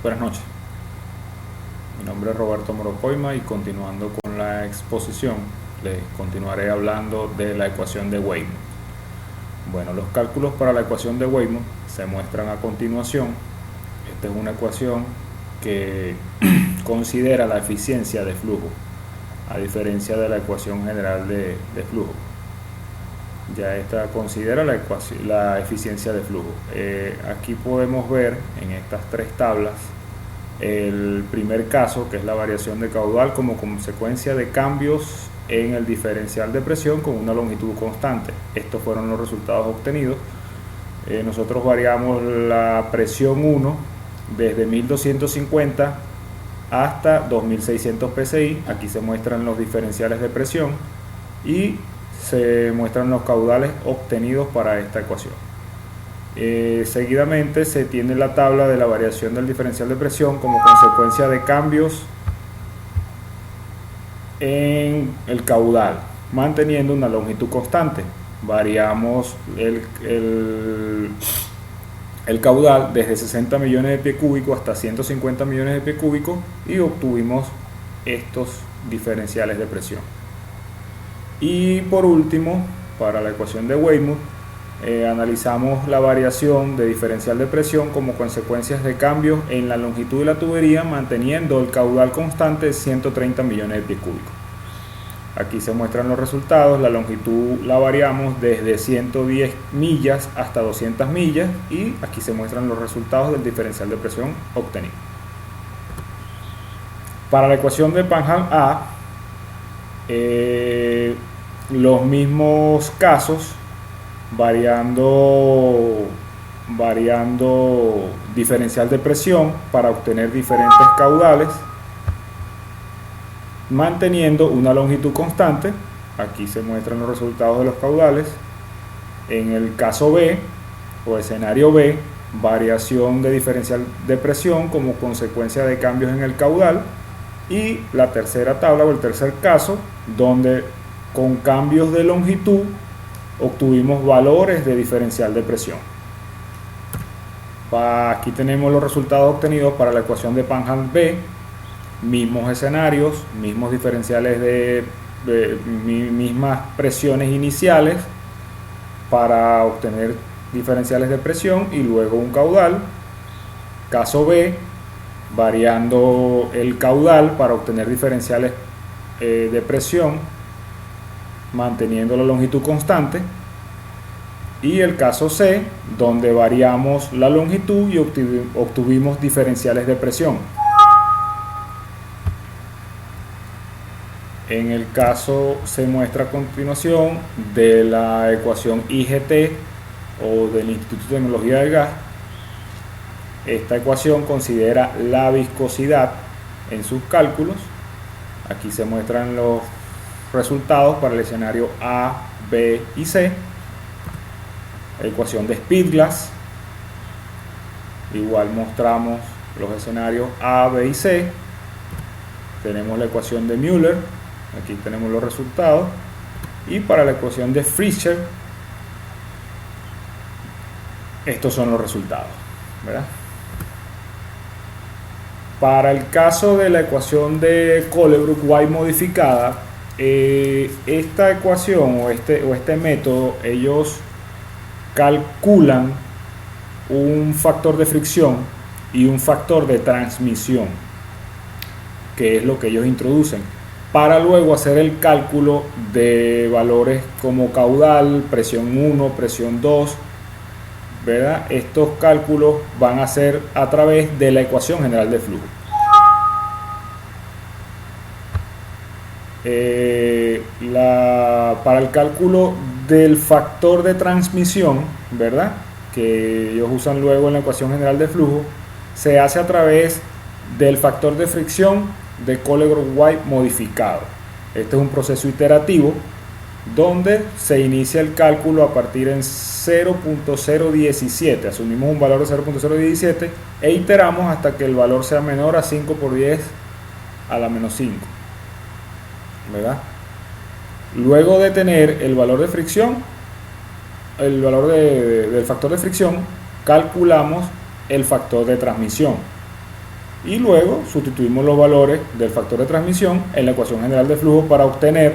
Buenas noches, mi nombre es Roberto Morocoima y continuando con la exposición les continuaré hablando de la ecuación de Weymouth. Bueno, los cálculos para la ecuación de Weymouth se muestran a continuación. Esta es una ecuación que considera la eficiencia de flujo, a diferencia de la ecuación general de flujo. Ya esta considera la eficiencia de flujo. Aquí podemos ver en estas tres tablas el primer caso, que es la variación de caudal como consecuencia de cambios en el diferencial de presión con una longitud constante. Estos fueron los resultados obtenidos. Nosotros variamos la presión 1 desde 1250 hasta 2600 psi. Aquí se muestran los diferenciales de presión y se muestran los caudales obtenidos para esta ecuación. Seguidamente se tiene la tabla de la variación del diferencial de presión como consecuencia de cambios en el caudal, manteniendo una longitud constante. Variamos el caudal desde 60 millones de pies cúbicos hasta 150 millones de pies cúbicos y obtuvimos estos diferenciales de presión. Y por último, para la ecuación de Weymouth, analizamos la variación de diferencial de presión como consecuencias de cambios en la longitud de la tubería, manteniendo el caudal constante de 130 millones de pies cúbicos. Aquí se muestran los resultados. La longitud la variamos desde 110 millas hasta 200 millas y aquí se muestran los resultados del diferencial de presión obtenido. Para la ecuación de Panhard A, los mismos casos, variando diferencial de presión para obtener diferentes caudales, manteniendo una longitud constante. Aquí se muestran los resultados de los caudales. En el caso B o escenario B, variación de diferencial de presión como consecuencia de cambios en el caudal. Y la tercera tabla o el tercer caso, donde con cambios de longitud obtuvimos valores de diferencial de presión. Aquí tenemos los resultados obtenidos para la ecuación de Panhard B. Mismos escenarios, mismos diferenciales mismas presiones iniciales para obtener diferenciales de presión y luego un caudal. Caso B, variando el caudal para obtener diferenciales de presión, manteniendo la longitud constante. Y el caso C, donde variamos la longitud y obtuvimos diferenciales de presión. En el caso se muestra a continuación de la ecuación IGT o del Instituto de Tecnología del Gas. Esta ecuación considera la viscosidad en sus cálculos. Aquí se muestran los resultados para el escenario A, B y C. Ecuación de Speedglass. Igual mostramos los escenarios A, B y C. Tenemos la ecuación de Müller. Aquí tenemos los resultados. Y para la ecuación de Fischer, estos son los resultados, ¿verdad? Para el caso de la ecuación de Colebrook-White modificada, esta ecuación o este método, ellos calculan un factor de fricción y un factor de transmisión, que es lo que ellos introducen, para luego hacer el cálculo de valores como caudal, presión 1, presión 2, ¿verdad? Estos cálculos van a ser a través de la ecuación general de flujo. Para el cálculo del factor de transmisión, ¿verdad?, que ellos usan luego en la ecuación general de flujo, se hace a través del factor de fricción de Colebrook-White modificado. Este es un proceso iterativo donde se inicia el cálculo a partir en 0.017, asumimos un valor de 0.017 e iteramos hasta que el valor sea menor a 5 por 10 a la menos 5, ¿verdad? Luego de tener el valor de fricción, el valor del factor de fricción, calculamos el factor de transmisión. y luego sustituimos los valores del factor de transmisión en la ecuación general de flujo para obtener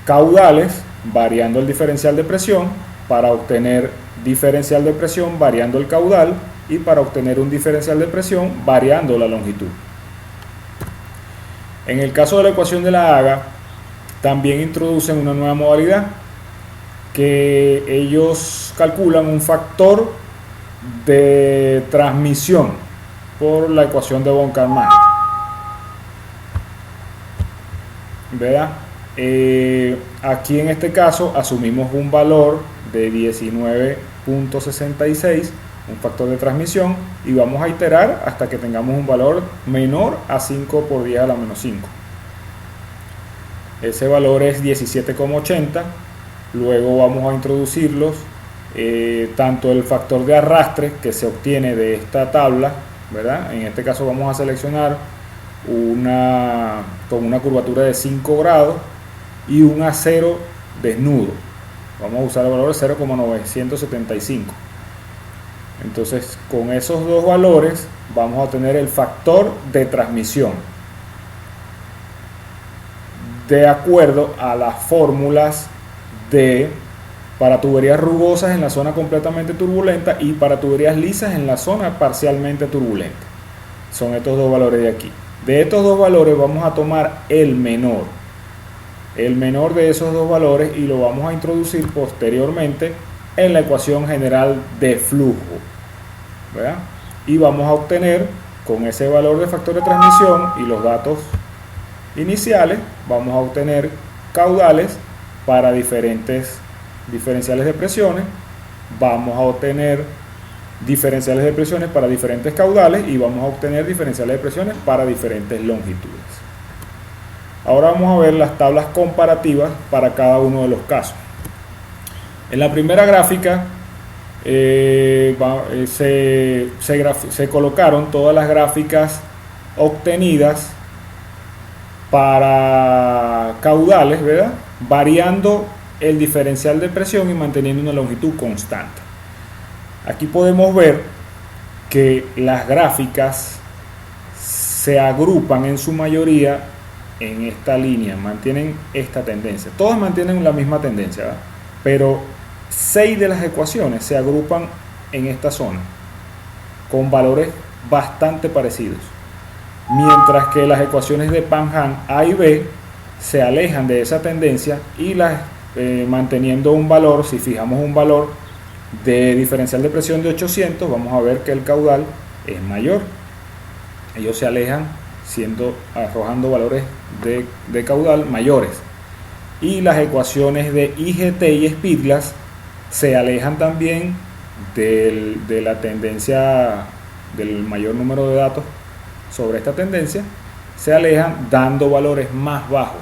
caudales variando el diferencial de presión, para obtener diferencial de presión variando el caudal y para obtener un diferencial de presión variando la longitud. En el caso de la ecuación de la Haga, también introducen una nueva modalidad que ellos calculan un factor de transmisión por la ecuación de von Karman. ¿Verdad? Aquí en este caso asumimos un valor de 19.66, un factor de transmisión, y vamos a iterar hasta que tengamos un valor menor a 5 por 10 a la menos 5. Ese valor es 17,80. Luego vamos a introducirlos tanto el factor de arrastre que se obtiene de esta tabla, ¿verdad? En este caso vamos a seleccionar con una curvatura de 5 grados y un acero desnudo. Vamos a usar el valor de 0,975. Entonces, con esos dos valores vamos a tener el factor de transmisión de acuerdo a las fórmulas para tuberías rugosas en la zona completamente turbulenta y para tuberías lisas en la zona parcialmente turbulenta. Son estos dos valores de aquí. De estos dos valores vamos a tomar el menor de esos dos valores, y lo vamos a introducir posteriormente en la ecuación general de flujo, ¿verdad? Y vamos a obtener, con ese valor de factor de transmisión y los datos iniciales, vamos a obtener caudales para diferentes diferenciales de presiones, vamos a obtener diferenciales de presiones para diferentes caudales y vamos a obtener diferenciales de presiones para diferentes longitudes. Ahora vamos a ver las tablas comparativas para cada uno de los casos. En la primera gráfica se colocaron todas las gráficas obtenidas para caudales, ¿verdad? Variando el diferencial de presión y manteniendo una longitud constante. Aquí podemos ver que las gráficas se agrupan en su mayoría en esta línea, mantienen esta tendencia. Todas mantienen la misma tendencia, ¿verdad? Pero 6 de las ecuaciones se agrupan en esta zona con valores bastante parecidos, mientras que las ecuaciones de Panhard A y B se alejan de esa tendencia y manteniendo un valor, si fijamos un valor de diferencial de presión de 800, vamos a ver que el caudal es mayor. Ellos se alejan arrojando valores de caudal mayores, y las ecuaciones de IGT y Speedglass se alejan también de la tendencia, del mayor número de datos sobre esta tendencia, se alejan dando valores más bajos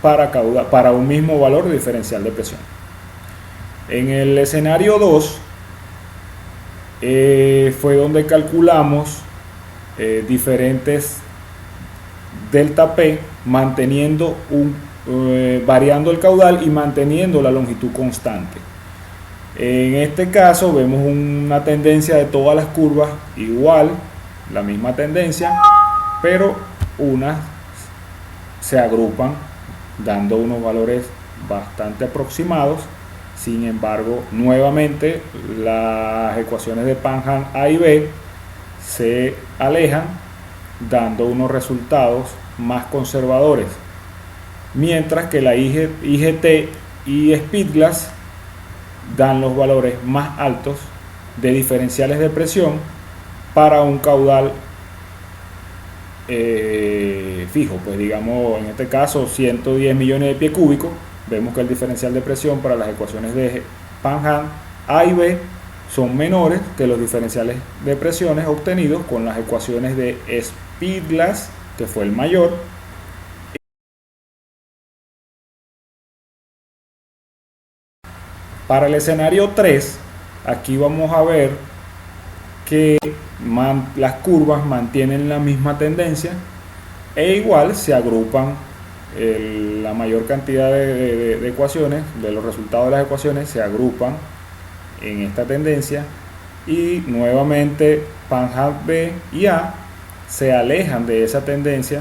para un mismo valor de diferencial de presión. En el escenario 2 fue donde calculamos diferentes delta P, variando el caudal y manteniendo la longitud constante. En este caso vemos una tendencia de todas las curvas igual, la misma tendencia, pero unas se agrupan dando unos valores bastante aproximados. Sin embargo, nuevamente las ecuaciones de Panhard A y B se alejan dando unos resultados más conservadores, mientras que la IGT y Speedglass dan los valores más altos de diferenciales de presión para un caudal fijo, pues digamos en este caso 110 millones de pies cúbicos. Vemos que el diferencial de presión para las ecuaciones de Panhard A y B son menores que los diferenciales de presiones obtenidos con las ecuaciones de Speedglass, que fue el mayor. Para el escenario 3, aquí vamos a ver que las curvas mantienen la misma tendencia e igual se agrupan la mayor cantidad de ecuaciones, de los resultados de las ecuaciones se agrupan en esta tendencia, y nuevamente Panhard B y A se alejan de esa tendencia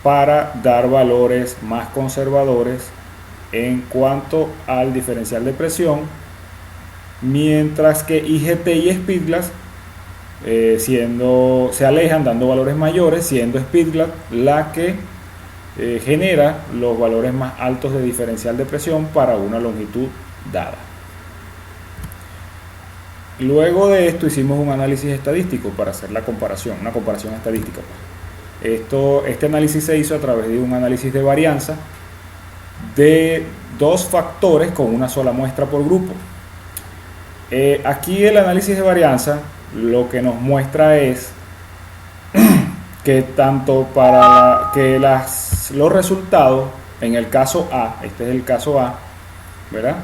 para dar valores más conservadores en cuanto al diferencial de presión, mientras que IGT y Speedglass se alejan dando valores mayores, siendo Speedglass la que genera los valores más altos de diferencial de presión para una longitud dada. Luego de esto hicimos un análisis estadístico para hacer la comparación, una comparación estadística. Este análisis se hizo a través de un análisis de varianza de 2 factores con una sola muestra por grupo. Aquí el análisis de varianza lo que nos muestra es que tanto para los resultados, en el caso A, este es el caso A, ¿verdad?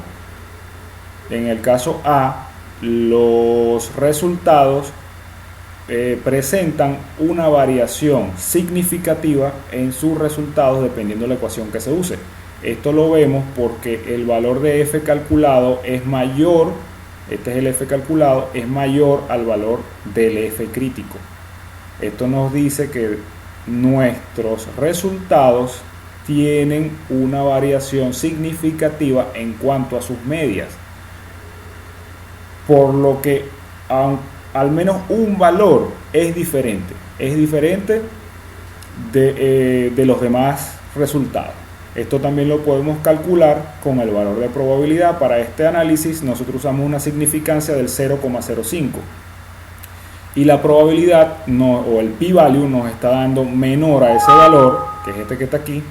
En el caso A, los resultados presentan una variación significativa en sus resultados dependiendo de la ecuación que se use. Esto lo vemos porque el valor de F calculado es mayor, este es el F calculado, es mayor al valor del F crítico. Esto nos dice que nuestros resultados tienen una variación significativa en cuanto a sus medias, por lo que al menos un valor es diferente de los demás resultados. Esto también lo podemos calcular con el valor de probabilidad. Para este análisis nosotros usamos una significancia del 0,05 y la probabilidad o el p-value nos está dando menor a ese valor, que es este que está aquí.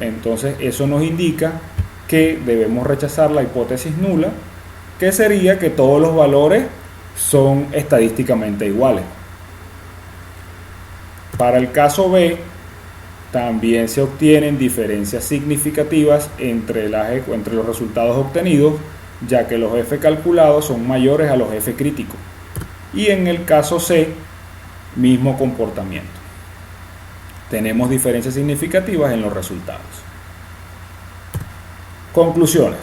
Entonces eso nos indica que debemos rechazar la hipótesis nula, que sería que todos los valores son estadísticamente iguales. Para el caso B también se obtienen diferencias significativas entre los resultados obtenidos, ya que los F calculados son mayores a los F críticos. Y en el caso C, mismo comportamiento. Tenemos diferencias significativas en los resultados. Conclusiones.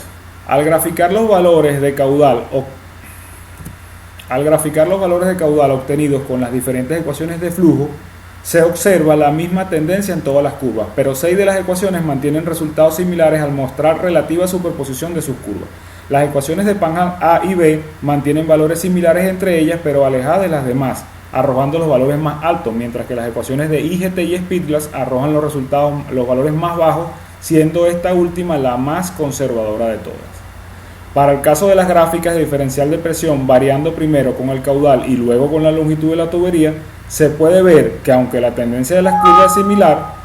Al graficar los valores de caudal obtenidos con las diferentes ecuaciones de flujo, se observa la misma tendencia en todas las curvas, pero 6 de las ecuaciones mantienen resultados similares al mostrar relativa superposición de sus curvas. Las ecuaciones de Panhard A y B mantienen valores similares entre ellas, pero alejadas de las demás, arrojando los valores más altos, mientras que las ecuaciones de IGT y Speedglass arrojan los valores más bajos, siendo esta última la más conservadora de todas. Para el caso de las gráficas de diferencial de presión, variando primero con el caudal y luego con la longitud de la tubería, se puede ver que aunque la tendencia de las curvas es similar,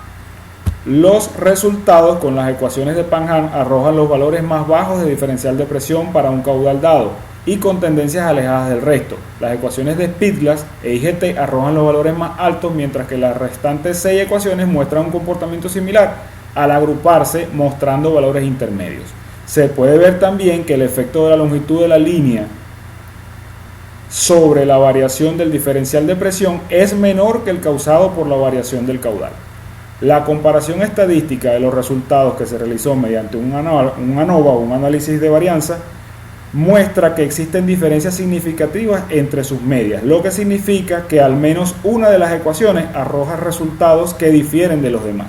los resultados con las ecuaciones de Panhard arrojan los valores más bajos de diferencial de presión para un caudal dado y con tendencias alejadas del resto. Las ecuaciones de Speedglass e IGT arrojan los valores más altos, mientras que las restantes 6 ecuaciones muestran un comportamiento similar al agruparse, mostrando valores intermedios. Se puede ver también que el efecto de la longitud de la línea sobre la variación del diferencial de presión es menor que el causado por la variación del caudal. La comparación estadística de los resultados que se realizó mediante un ANOVA o un análisis de varianza muestra que existen diferencias significativas entre sus medias, lo que significa que al menos una de las ecuaciones arroja resultados que difieren de los demás.